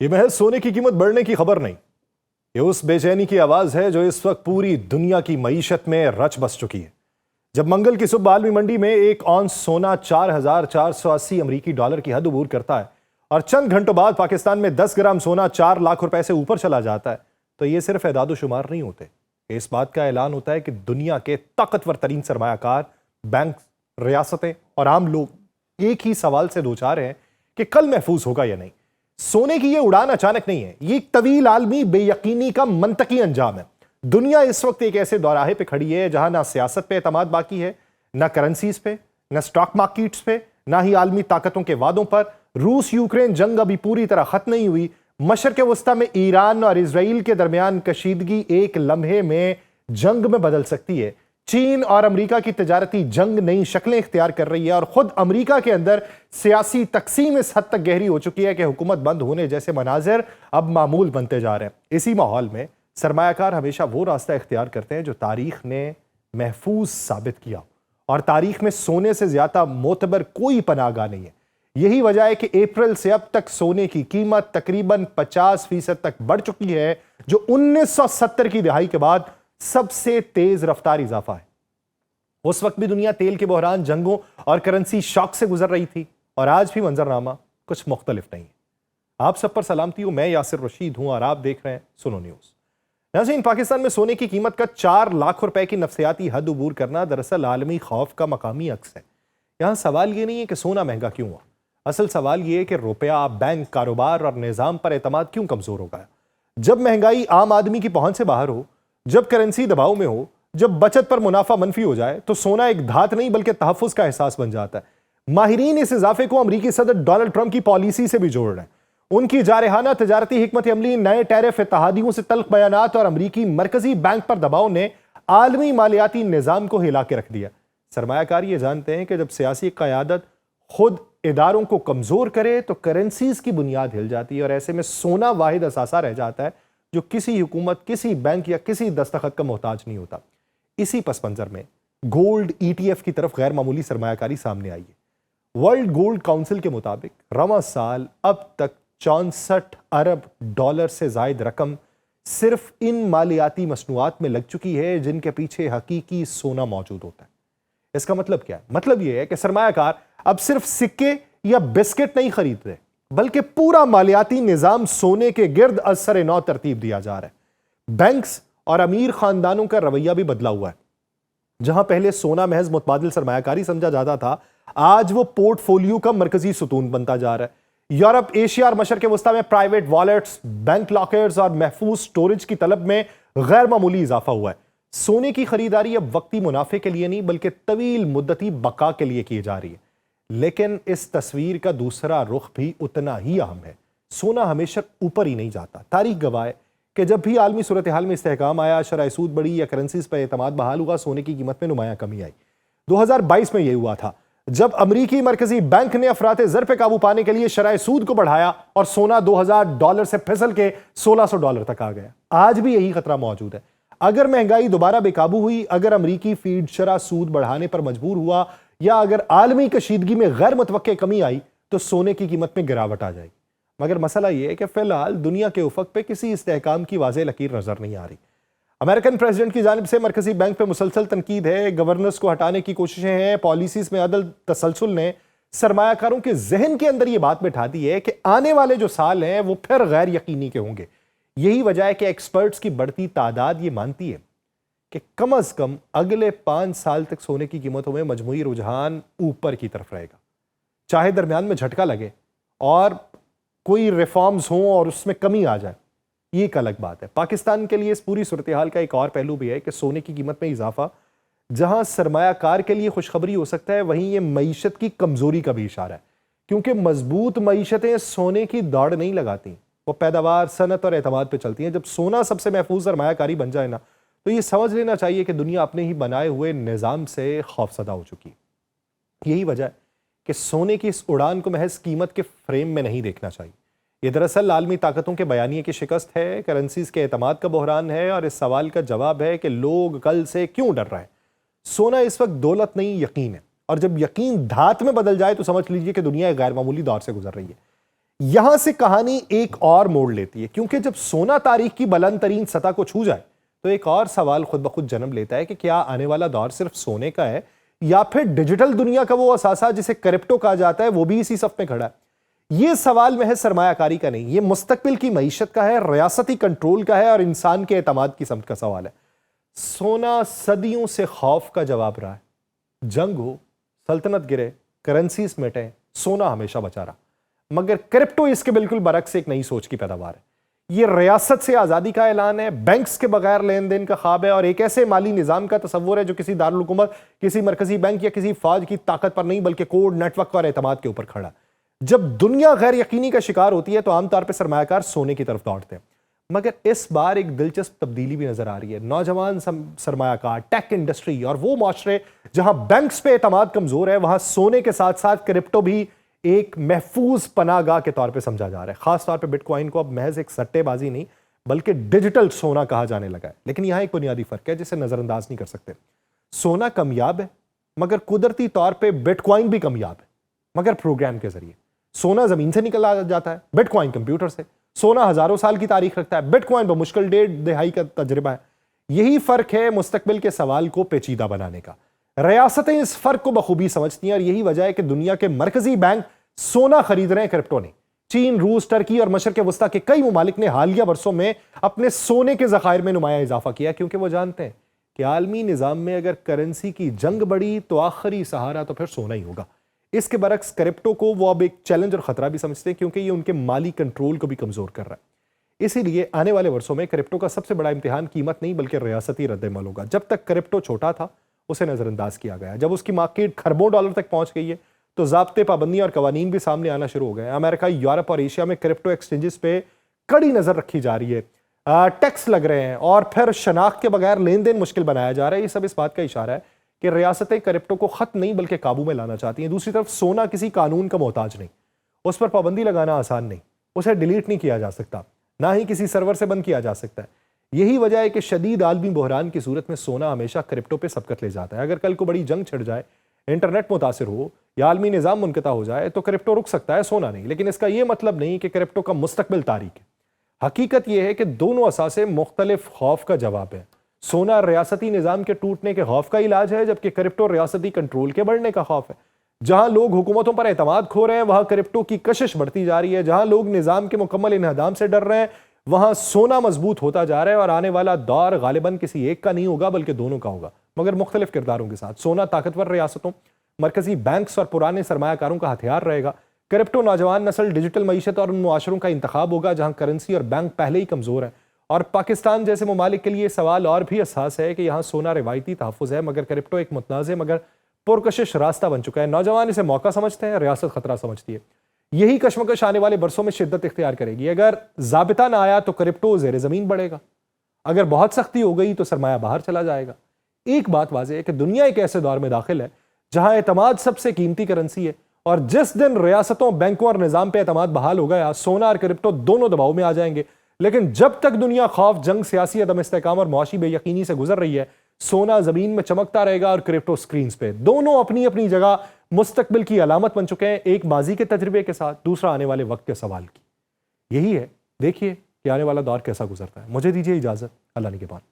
یہ محض سونے کی قیمت بڑھنے کی خبر نہیں، یہ اس بے چینی کی آواز ہے جو اس وقت پوری دنیا کی معیشت میں رچ بس چکی ہے۔ جب منگل کی صبح عالمی منڈی میں ایک اونس سونا 4,480 امریکی ڈالر کی حد عبور کرتا ہے اور چند گھنٹوں بعد پاکستان میں 10 گرام سونا 4 لاکھ روپے سے اوپر چلا جاتا ہے، تو یہ صرف اعداد و شمار نہیں ہوتے، اس بات کا اعلان ہوتا ہے کہ دنیا کے طاقتور ترین سرمایہ کار، بینک، ریاستیں اور عام لوگ ایک ہی سوال سے دوچار ہیں کہ کل محفوظ ہوگا یا نہیں۔ سونے کی یہ اڑان اچانک نہیں ہے، یہ ایک طویل عالمی بے یقینی کا منطقی انجام ہے۔ دنیا اس وقت ایک ایسے دوراہے پہ کھڑی ہے جہاں نہ سیاست پہ اعتماد باقی ہے، نہ کرنسیز پہ، نہ سٹاک مارکیٹس پہ، نہ ہی عالمی طاقتوں کے وعدوں پر۔ روس یوکرین جنگ ابھی پوری طرح ختم نہیں ہوئی، مشرق وسطیٰ میں ایران اور اسرائیل کے درمیان کشیدگی ایک لمحے میں جنگ میں بدل سکتی ہے۔ چین اور امریکہ کی تجارتی جنگ نئی شکلیں اختیار کر رہی ہے اور خود امریکہ کے اندر سیاسی تقسیم اس حد تک گہری ہو چکی ہے کہ حکومت بند ہونے جیسے مناظر اب معمول بنتے جا رہے ہیں۔ اسی ماحول میں سرمایہ کار ہمیشہ وہ راستہ اختیار کرتے ہیں جو تاریخ نے محفوظ ثابت کیا، اور تاریخ میں سونے سے زیادہ معتبر کوئی پناہ گاہ نہیں ہے۔ یہی وجہ ہے کہ اپریل سے اب تک سونے کی قیمت تقریباً 50% تک بڑھ چکی ہے، جو 1970 کی دہائی کے بعد سب سے تیز رفتار اضافہ ہے۔ اس وقت بھی دنیا تیل کے بحران، جنگوں اور کرنسی شاک سے گزر رہی تھی، اور آج بھی منظرنامہ کچھ مختلف نہیں ہے۔ آپ سب پر سلامتی ہوں، میں یاسر رشید ہوں اور آپ دیکھ رہے ہیں سنو نیوز۔ ناظرین، پاکستان میں سونے کی قیمت کا 4 لاکھ روپے کی نفسیاتی حد عبور کرنا دراصل عالمی خوف کا مقامی عکس ہے۔ یہاں سوال یہ نہیں ہے کہ سونا مہنگا کیوں ہوا، اصل سوال یہ ہے کہ روپیہ، بینک، کاروبار اور نظام پر اعتماد کیوں کمزور ہو گیا۔ جب مہنگائی عام آدمی کی پہنچ سے باہر ہو، جب کرنسی دباؤ میں ہو، جب بچت پر منافع منفی ہو جائے، تو سونا ایک دھات نہیں بلکہ تحفظ کا احساس بن جاتا ہے۔ ماہرین اس اضافے کو امریکی صدر ڈونلڈ ٹرمپ کی پالیسی سے بھی جوڑ رہے ہیں۔ ان کی جارحانہ تجارتی حکمت عملی، نئے ٹیرف اتحادیوں سے تلخ بیانات اور امریکی مرکزی بینک پر دباؤ نے عالمی مالیاتی نظام کو ہلا کے رکھ دیا۔ سرمایہ کار یہ جانتے ہیں کہ جب سیاسی قیادت خود اداروں کو کمزور کرے تو کرنسیز کی بنیاد ہل جاتی ہے، اور ایسے میں سونا واحد اثاثہ رہ جاتا ہے جو کسی حکومت، کسی بینک یا کسی دستخط کا محتاج نہیں ہوتا۔ اسی پس منظر میں گولڈ ETF کی طرف غیر معمولی سرمایہ کاری سامنے آئی ہے۔ ورلڈ گولڈ کاؤنسل کے مطابق رواں سال اب تک 64 ارب ڈالر سے زائد رقم صرف ان مالیاتی مصنوعات میں لگ چکی ہے جن کے پیچھے حقیقی سونا موجود ہوتا ہے۔ اس کا مطلب کیا ہے؟ مطلب یہ ہے کہ سرمایہ کار اب صرف سکے یا بسکٹ نہیں خرید رہے، بلکہ پورا مالیاتی نظام سونے کے گرد از سر نو ترتیب دیا جا رہا ہے۔ بینکس اور امیر خاندانوں کا رویہ بھی بدلا ہوا ہے۔ جہاں پہلے سونا محض متبادل سرمایہ کاری سمجھا جاتا تھا، آج وہ پورٹ فولیو کا مرکزی ستون بنتا جا رہا ہے۔ یورپ، ایشیا اور مشرق وسطیٰ میں پرائیویٹ والیٹس، بینک لاکرز اور محفوظ سٹوریج کی طلب میں غیر معمولی اضافہ ہوا ہے۔ سونے کی خریداری اب وقتی منافع کے لیے نہیں بلکہ طویل مدتی بقا کے لیے کی جا رہی ہے۔ لیکن اس تصویر کا دوسرا رخ بھی اتنا ہی اہم ہے۔ سونا ہمیشہ اوپر ہی نہیں جاتا۔ تاریخ گواہ ہے کہ جب بھی عالمی صورتحال میں استحکام آیا، شرح سود بڑھی یا کرنسیز پر اعتماد بحال ہوا، سونے کی قیمت میں نمایاں کمی آئی۔ 2022 میں یہ ہوا تھا جب امریکی مرکزی بینک نے افراط زر پہ قابو پانے کے لیے شرح سود کو بڑھایا اور سونا 2000 ڈالر سے پھسل کے 1600 ڈالر تک آ گیا۔ آج بھی یہی خطرہ موجود ہے۔ اگر مہنگائی دوبارہ بے قابو ہوئی، اگر امریکی فیڈ شرح سود بڑھانے پر مجبور ہوا، یا اگر عالمی کشیدگی میں غیر متوقع کمی آئی، تو سونے کی قیمت میں گراوٹ آ جائے گی۔ مگر مسئلہ یہ ہے کہ فی الحال دنیا کے افق پہ کسی استحکام کی واضح لکیر نظر نہیں آ رہی۔ امریکن پریزیڈنٹ کی جانب سے مرکزی بینک پہ مسلسل تنقید ہے، گورنرز کو ہٹانے کی کوششیں ہیں، پالیسیز میں عدل تسلسل نے سرمایہ کاروں کے ذہن کے اندر یہ بات بٹھا دی ہے کہ آنے والے جو سال ہیں وہ پھر غیر یقینی کے ہوں گے۔ یہی وجہ ہے کہ ایکسپرٹس کی بڑھتی تعداد یہ مانتی ہے کہ کم از کم اگلے 5 سال تک سونے کی قیمتوں میں مجموعی رجحان اوپر کی طرف رہے گا، چاہے درمیان میں جھٹکا لگے اور کوئی ریفارمز ہوں اور اس میں کمی آ جائے، یہ ایک الگ بات ہے۔ پاکستان کے لیے اس پوری صورتحال کا ایک اور پہلو بھی ہے کہ سونے کی قیمت میں اضافہ جہاں سرمایہ کار کے لیے خوشخبری ہو سکتا ہے، وہیں یہ معیشت کی کمزوری کا بھی اشارہ ہے، کیونکہ مضبوط معیشتیں سونے کی دوڑ نہیں لگاتی، وہ پیداوار، صنعت اور اعتماد پہ چلتی ہیں۔ جب سونا سب سے محفوظ سرمایہ کاری بن جائے نا، تو یہ سمجھ لینا چاہیے کہ دنیا اپنے ہی بنائے ہوئے نظام سے خوفزدہ ہو چکی ہے۔ یہی وجہ ہے کہ سونے کی اس اڑان کو محض قیمت کے فریم میں نہیں دیکھنا چاہیے۔ یہ دراصل عالمی طاقتوں کے بیانیے کی شکست ہے، کرنسیز کے اعتماد کا بحران ہے، اور اس سوال کا جواب ہے کہ لوگ کل سے کیوں ڈر رہے ہیں۔ سونا اس وقت دولت نہیں، یقین ہے، اور جب یقین دھات میں بدل جائے تو سمجھ لیجئے کہ دنیا ایک غیر معمولی دور سے گزر رہی ہے۔ یہاں سے کہانی ایک اور موڑ لیتی ہے، کیونکہ جب سونا تاریخ کی بلند ترین سطح کو چھو جائے تو ایک اور سوال خود بخود جنم لیتا ہے کہ کیا آنے والا دور صرف سونے کا ہے یا پھر ڈیجیٹل دنیا کا وہ اثاثہ جسے کرپٹو کہا جاتا ہے وہ بھی اسی صف میں کھڑا ہے؟ یہ سوال محض سرمایہ کاری کا نہیں، یہ مستقبل کی معیشت کا ہے، ریاستی کنٹرول کا ہے اور انسان کے اعتماد کی سمت کا سوال ہے۔ سونا صدیوں سے خوف کا جواب رہا ہے، جنگ ہو، سلطنت گرے، کرنسیز مٹیں، سونا ہمیشہ بچا رہا۔ مگر کرپٹو اس کے بالکل برعکس ایک نئی سوچ کی پیداوار ہے۔ یہ ریاست سے آزادی کا اعلان ہے، بینکس کے بغیر لین دین کا خواب ہے اور ایک ایسے مالی نظام کا تصور ہے جو کسی دارالحکومت، کسی مرکزی بینک یا کسی فوج کی طاقت پر نہیں بلکہ کوڈ، نیٹ ورک اور اعتماد کے اوپر کھڑا ہے۔ جب دنیا غیر یقینی کا شکار ہوتی ہے تو عام طور پہ سرمایہ کار سونے کی طرف دوڑتے ہیں، مگر اس بار ایک دلچسپ تبدیلی بھی نظر آ رہی ہے۔ نوجوان سرمایہ کار، ٹیک انڈسٹری اور وہ معاشرے جہاں بینکس پہ اعتماد کمزور ہے وہاں سونے کے ساتھ ساتھ کرپٹو بھی ایک محفوظ پناہ گاہ کے طور پہ سمجھا جا رہا ہے۔ خاص طور پہ بٹ کوائن کو اب محض ایک سٹے بازی نہیں بلکہ ڈیجیٹل سونا کہا جانے لگا ہے۔ لیکن یہاں ایک بنیادی فرق ہے جسے نظر انداز نہیں کر سکتے۔ سونا کامیاب ہے مگر قدرتی طور پہ بٹ کوائن بھی کامیاب ہے، مگر پروگرام کے ذریعے۔ سونا زمین سے نکل جاتا ہے، بٹ کوائن کمپیوٹر سے۔ سونا ہزاروں سال کی تاریخ رکھتا ہے، بٹ کوائن بمشکل 1.5 دہائی کا تجربہ ہے۔ یہی فرق ہے مستقبل کے سوال کو پیچیدہ بنانے کا۔ ریاستیں اس فرق کو بخوبی سمجھتی ہیں اور یہی وجہ ہے کہ دنیا کے مرکزی بینک سونا خرید رہے ہیں، کرپٹو نہیں۔ چین، روس، ترکی اور مشرق وسطیٰ کے کئی ممالک نے حالیہ برسوں میں اپنے سونے کے ذخائر میں نمایاں اضافہ کیا کیونکہ وہ جانتے ہیں کہ عالمی نظام میں اگر کرنسی کی جنگ بڑھی تو آخری سہارا تو پھر سونا ہی ہوگا۔ اس کے برعکس کرپٹو کو وہ اب ایک چیلنج اور خطرہ بھی سمجھتے ہیں کیونکہ یہ ان کے مالی کنٹرول کو بھی کمزور کر رہا ہے۔ اسی لیے آنے والے برسوں میں کرپٹو کا سب سے بڑا امتحان قیمت نہیں بلکہ ریاستی رد عمل ہوگا۔ جب تک کرپٹو چھوٹا تھا اسے نظر انداز کیا گیا، جب اس کی مارکیٹ خربوں ڈالر تک پہنچ گئی ہے تو ضابطے، پابندیاں اور قوانین بھی سامنے آنا شروع ہو گئے ہیں۔ امریکہ، یورپ اور ایشیا میں کرپٹو ایکسچینجز پہ کڑی نظر رکھی جا رہی ہے، ٹیکس لگ رہے ہیں اور پھر شناخت کے بغیر لین دین مشکل بنایا جا رہا ہے۔ یہ سب اس بات کا اشارہ ہے کہ ریاستیں کرپٹو کو ختم نہیں بلکہ قابو میں لانا چاہتی ہیں۔ دوسری طرف سونا کسی قانون کا محتاج نہیں، اس پر پابندی لگانا آسان نہیں، اسے ڈیلیٹ نہیں کیا جا سکتا، نہ ہی کسی سرور سے بند کیا جا سکتا ہے۔ یہی وجہ ہے کہ شدید عالمی بحران کی صورت میں سونا ہمیشہ کرپٹو پہ سبقت لے جاتا ہے۔ اگر کل کو بڑی جنگ چھڑ جائے، انٹرنیٹ متاثر ہو یا عالمی نظام منقطع ہو جائے تو کرپٹو رک سکتا ہے، سونا نہیں۔ لیکن اس کا یہ مطلب نہیں کہ کرپٹو کا مستقبل تاریک ہے۔ حقیقت یہ ہے کہ دونوں اثاثے مختلف خوف کا جواب ہیں۔ سونا ریاستی نظام کے ٹوٹنے کے خوف کا علاج ہے جبکہ کرپٹو ریاستی کنٹرول کے بڑھنے کا خوف ہے۔ جہاں لوگ حکومتوں پر اعتماد کھو رہے ہیں وہاں کرپٹو کی کشش بڑھتی جا رہی ہے، جہاں لوگ نظام کے مکمل انہدام سے ڈر رہے ہیں وہاں سونا مضبوط ہوتا جا رہا ہے۔ اور آنے والا دور غالباً کسی ایک کا نہیں ہوگا بلکہ دونوں کا ہوگا، مگر مختلف کرداروں کے ساتھ۔ سونا طاقتور ریاستوں، مرکزی بینکس اور پرانے سرمایہ کاروں کا ہتھیار رہے گا۔ کرپٹو نوجوان نسل، ڈیجیٹل معیشت اور ان معاشروں کا انتخاب ہوگا جہاں کرنسی اور بینک پہلے ہی کمزور ہے۔ اور پاکستان جیسے ممالک کے لیے سوال اور بھی حساس ہے کہ یہاں سونا روایتی تحفظ ہے مگر کرپٹو ایک متنازع مگر پرکشش راستہ بن چکا ہے۔ نوجوان اسے موقع سمجھتے ہیں، ریاست خطرہ سمجھتی ہے۔ یہی کشمکش آنے والے برسوں میں شدت اختیار کرے گی۔ اگر ضابطہ نہ آیا تو کرپٹو زیر زمین بڑھے گا، اگر بہت سختی ہو گئی تو سرمایہ باہر چلا جائے گا۔ ایک بات واضح ہے کہ دنیا ایک ایسے دور میں داخل ہے جہاں اعتماد سب سے قیمتی کرنسی ہے، اور جس دن ریاستوں، بینکوں اور نظام پہ اعتماد بحال ہو گیا سونا اور کرپٹو دونوں دباؤ میں آ جائیں گے۔ لیکن جب تک دنیا خوف، جنگ، سیاسی عدم استحکام اور معاشی بے یقینی سے گزر رہی ہے سونا زمین میں چمکتا رہے گا اور کرپٹو سکرینز پہ۔ دونوں اپنی اپنی جگہ مستقبل کی علامت بن چکے ہیں، ایک ماضی کے تجربے کے ساتھ، دوسرا آنے والے وقت کے سوال کی۔ یہی ہے، دیکھیے کہ آنے والا دور کیسا گزرتا ہے۔ مجھے دیجیے اجازت، اللہ نگہبان۔